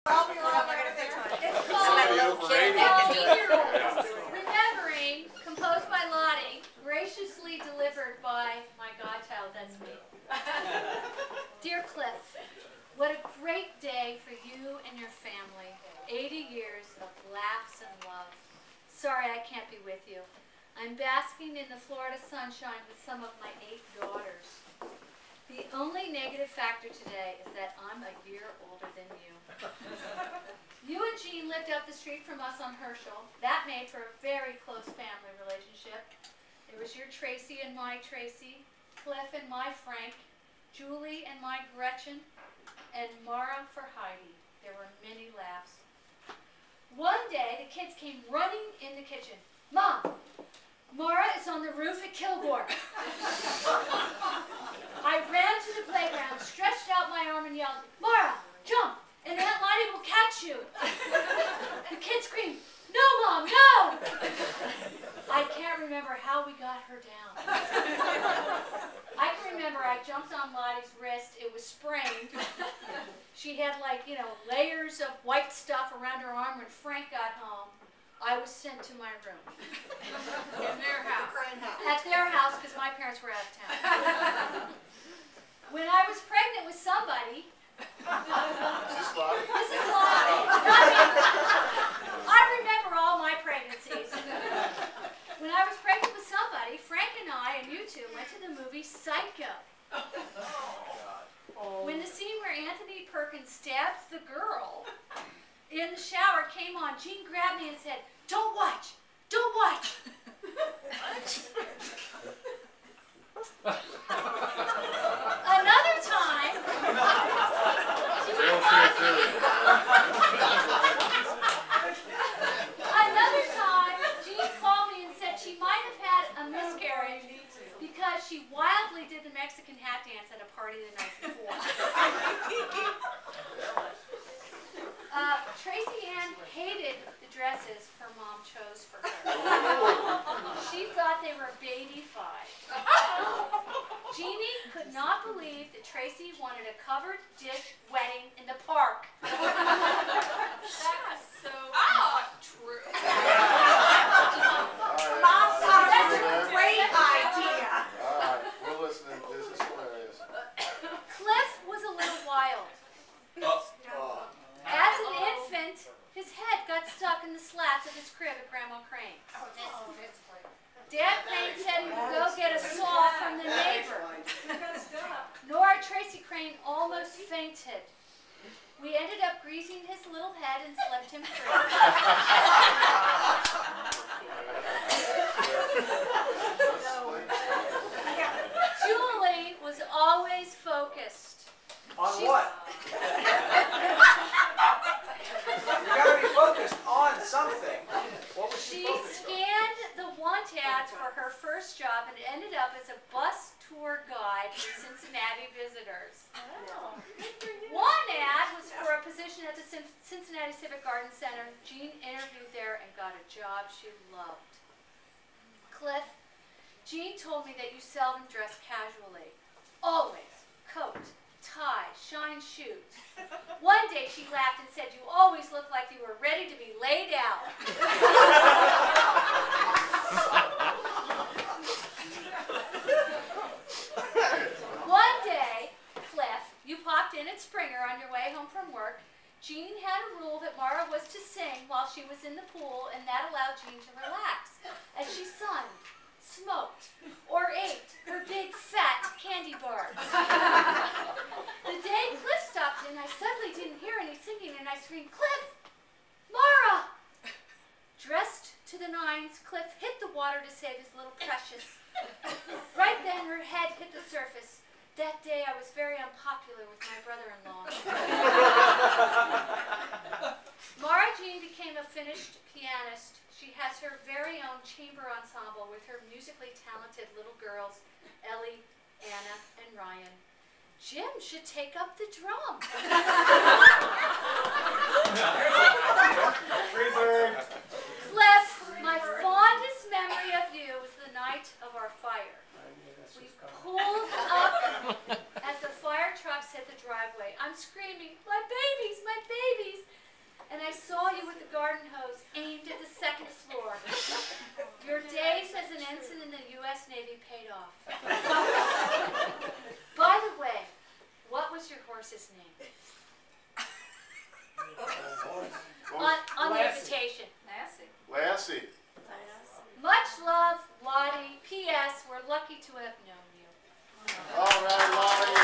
It's called 18-year-olds. Remembering, composed by Lottie, graciously delivered by my godchild, that's me. Dear Cliff, what a great day for you and your family. 80 years of laughs and love. Sorry I can't be with you. I'm basking in the Florida sunshine with some of my 8 daughters. The only negative factor today is that I'm a year older than you. You and Jean lived up the street from us on Herschel. That made for a very close family relationship. There was your Tracy and my Tracy, Cliff and my Frank, Julie and my Gretchen, and Mara for Heidi. There were many laughs. One day, the kids came running in the kitchen. Mom, Mara is on the roof at Kilgore. I ran to the playground, stretched out my arm and yelled, Mara, jump, and Aunt Lottie will catch you. The kids screamed, no, Mom, no! I can't remember how we got her down. I can remember I jumped on Lottie's wrist. It was sprained. She had layers of white stuff around her arm. When Frank got home, I was sent to my room. In their house. At their house, because my parents were out of town. When I was pregnant with somebody... Is this Lottie? This is Lottie. I remember all my pregnancies. When I was pregnant with somebody, Frank and I, and you two, went to the movie Psycho. When the scene where Anthony Perkins stabs the girl in the shower came on, Jean grabbed me and said, don't watch! Don't watch! Another time, Jean called me and said she might have had a miscarriage because she wildly did the Mexican hat dance at a party the night before. Tracy Ann hated the dresses her mom chose for her. She thought they were baby-fied. Jeannie could not believe that Tracy wanted a covered dish wedding in the park. That's so not true. Mom thought that's a great idea. Alright, we're listening. This is hilarious. Cliff was a little wild. As an infant, his head got stuck in the slats of his crib at Grandma Crane. Dad Crane said he would go get a saw from the neighbor. Nora Tracy Crane almost fainted. We ended up greasing his little head and slipped him free. Julie was always focused. On what? You gotta be focused on something. What was she focused on? Scanned the want ads for her first job and ended up as a bus tour guide for Cincinnati visitors. Oh. One ad was for a position at the Cincinnati Civic Garden Center. Jean interviewed there and got a job she loved. Cliff, Jean told me that you seldom dress casually. Always coat, tie, shine shoes. One day she laughed and said you always look like you were ready to be laid out. One day, Cliff, you popped in at Springer on your way home from work. Jean had a rule that Mara was to sing while she was in the pool, and that allowed Jean to relax as she sunned, smoked, or ate her big fat candy bars. The day Cliff stopped in, I suddenly didn't hear any singing, and I screamed, Cliff! Mara! Dressed to the nines, Cliff hit the water to save his little precious. Right then, her head hit the surface. That day, I was very unpopular with my brother-in-law. Mara Jean became a finished pianist. She has her very own chamber ensemble with her musically talented little girls, Ellie, Anna, and Ryan. Jim should take up the drum. Cliff, my fondest memory of you was the night of our fire. We pulled up as the fire trucks hit the driveway. I'm screaming, my babies, my babies. Lassie. Much love, Lottie. P.S. We're lucky to have known you. All right, Lottie.